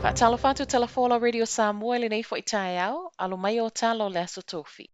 Whaatalo whātu telefola Radio Samoa le nei fo i tae au, alo mai o talo le aso tofi.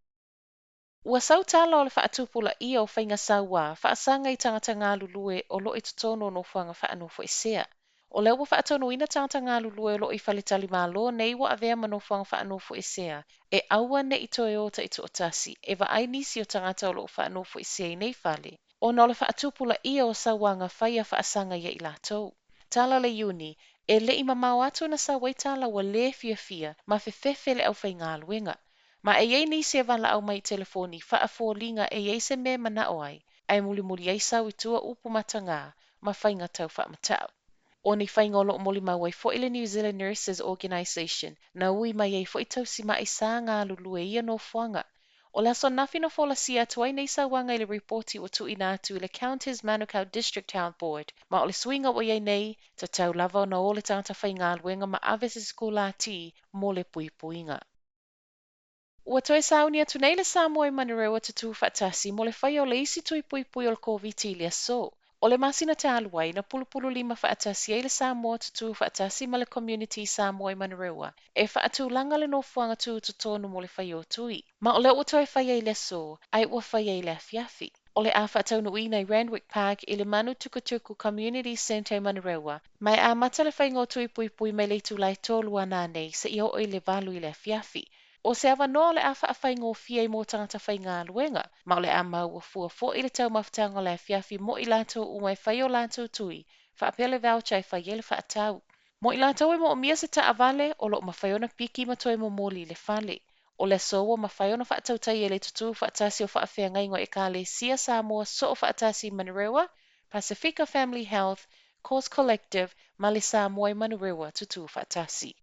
Ua sau talo le whaatupula ia o whainga saua, whaasanga i tangata ngā lulue o lo i tutono no whanga whaanofo i sea. O leo wa whaatono ina tangata ngā lulue o lo i whalitali mālo nei wa avea mano whanga whaanofo i sea. E aua ne i toe o ta i tuotasi, e wa ai nisi o tangata o lo whaanofo i sea i nei whale. O na o le whaatupula ia o sauanga whaia whaasanga ia i lātou. Tala le uni, e le i mamau atu na sa waitala wa le fia ma fefefe le au whai ngā luenga. Ma e iei nisi e wala au mai telefoni wha a linga e iei se me mana o ai muli ei sau i tua upu matanga ma whainga tau wha matau. O ni whainga o lo moli mau ai fo ile New Zealand Nurses Organisation na ui mai ei fo i tau si ma i sa ngā lulu e ia no whanga. O le aso nafi no fola si atu ai nei sa wanga i le reporti o tu ina atu i le Counters Manukau District Town Board ma o le swinga o iei nei ta tau lava o na o le tangata whai ngā luenga ma avese skola ti mo le pui puinga. Ua toe sauni atu nei le Samoa i Manurewa te tū whaatasi mo le whai o le isi tui pui pui o le COVID le aso. O le masina te aluai na pulupulu lima whaatasi e le Samoa te tū whaatasi ma le community Samoa i Manurewa e whaatu langa le nofuanga tū tonu mo le whai o tui. Ma o le ua toe whai e le aso, ai ua whai e le afiafi. O le a whaatau nui nei Randwick Park i le Manu Tukutuku Community Centre i Manurewa, mai a mata le whai ngō tui pui pui mai le tūlai tōlua nā nei se i o i le valu i le afiafi. O se awa noa le awha a whai ngō fia i mō tangata whai ngā luenga, ma o le a mau a fua fo i le tau mawhtanga le fiafi mo i lātou umai whai o lātou tui, wha apele voucher i whai ele wha atau. Mo i lātou e mo o mia se ta avale o lo mawhaiona piki ma toi mo moli le whale. O le soa mawhaiona wha atau tai e le tutu wha atasi o wha awhia ngaingo e ka le sia Samoa so o wha atasi Manurewa, Pacifica Family Health, Cause Collective, ma le Samoa i Manurewa tutu wha atasi.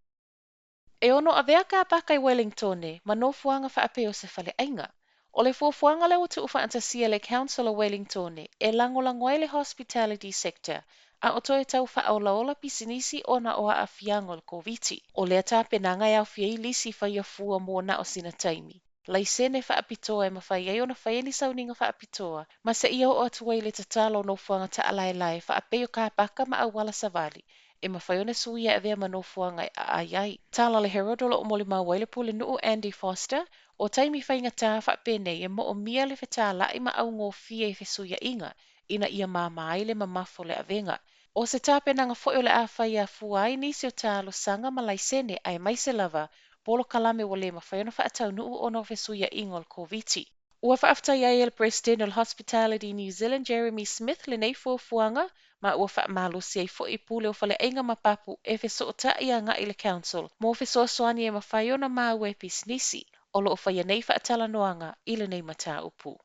E ono a vea ka paka i Wellington e, ma no fuanga wha ape o se whale ainga. O le fuanga le o tu uwhaantasia le Council o Wellington e langolango ai le hospitality sector, a o toe tau wha aula pisinisi o na oa a fiango le COVID. O le ata penanga e au fiei lisi whai a fua mō na o sina taimi. Lai sene wha apitoa e ma whai ei o na whai ni sauninga wha apitoa, ma se ia o atu le te talo no fuanga ta alai lai wha ape o ka paka ma awala savali. E mawhaiona suia e vea manofuanga a ai. Tala le Herodolo o moli mawai pule nuu Andy Foster, o taimi whainga tā whapene e mo o mia le whetā lai ma au ngō fia i whesuia inga, ina ia māmai le mamafo le avenga. O se tāpenanga fwoi o le a whai a fuai nisi o tā lo sanga malai sene ai mai se lava, polo kalame o le mawhaiona whaatau nuu o no whesuia inga o COVID. Ua whaaftai ai le President o Hospitality New Zealand Jeremy Smith le nei fuanga, ma ua whaamalusi ai fo i pule o whale ainga mapapu e wheso o ta ia nga i le council, mo wheso soani e mawhaiona mau e pisnisi, o lo o whaia nei whaatala noanga i le nei mata upu.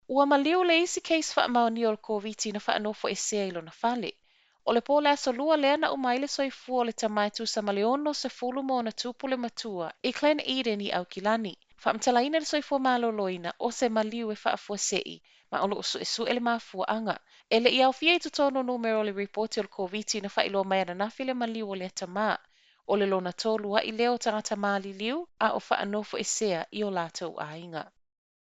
Ua maliu le isi case whaamaoni o le COVID na whaanofo e sea ilo na whale. O le pōle aso lua lea na umaile soifua o le tamaitu sa maleono se fulu mo na tupule matua i Glen Eden i Aukilani. Whaamtalaina le soifua maloloina o se maliu e whaafua sei, ma o lo su ele mafua anga. E le iau fia i tutono numero le reporti o le COVID na whailo mai ana nafi le maliu o le atama. O le lona tolua i leo tangata mali liu a o whaanofo e sea i o lātou a inga.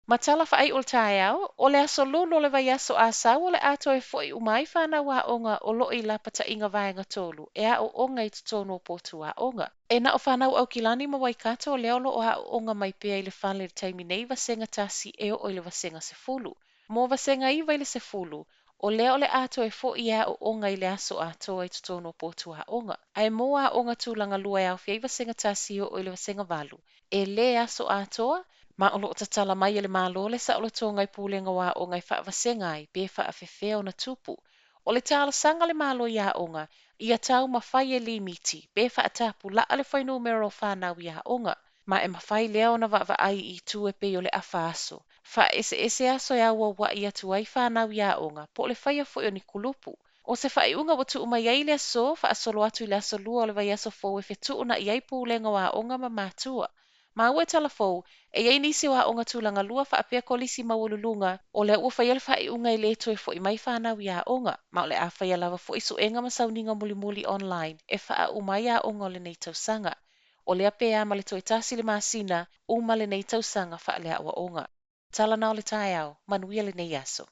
Matala whaai o tae au, o le aso lulu le vai aso a sau o le ato e foi umai whana wa onga o lo i lapata inga vaenga tolu, e a o onga i tutono o potu a onga. E na o whanau au kilani ma waikato o leolo o a o onga mai pia i le whale le taimi nei vasenga tasi e o le vasenga se fulu. Mo vasenga i vai le se fulu, o leo le ato e fo i a o onga i le aso ato i tutono o potu a onga. Ai mo a onga tūlanga lua e au fia i vasenga tasi o le vasenga valu. E le aso atoa, ma o loo tatala mai ele malo le sa o le tonga i pūlenga wā o ngai whaavasenga ai, be whaafewhea na tupu. O le tāla sanga le malo ia onga, ia tau mawhai e limiti, be whaatapu la ale whai numero whanau ia onga, ma e mawhai lea ona wa ai i tu e pe o le awha aso. Wha ese aso ia wa ia tu ai whanau ia onga, po le whai a fwoi o ni kulupu. O se whai unga watu umai ai le aso, wha asolo atu i le aso lua o le vai aso fo e whetu una i ai pūlenga wā onga ma mātua. Ma ue talafou, e ei nisi wa o ngatulanga lua wha apea kolisi mawululunga o le ua whaiala wha i unga i leto e fo i mai whanau ia onga, ma o le a whaiala wa fo isu enga masauninga muli online e wha a umai a onga o le nei tausanga. O le apea ma le toi tasi le masina, uma le nei tausanga wha lea ua onga. Tala na o le tae au, manuia le nei aso.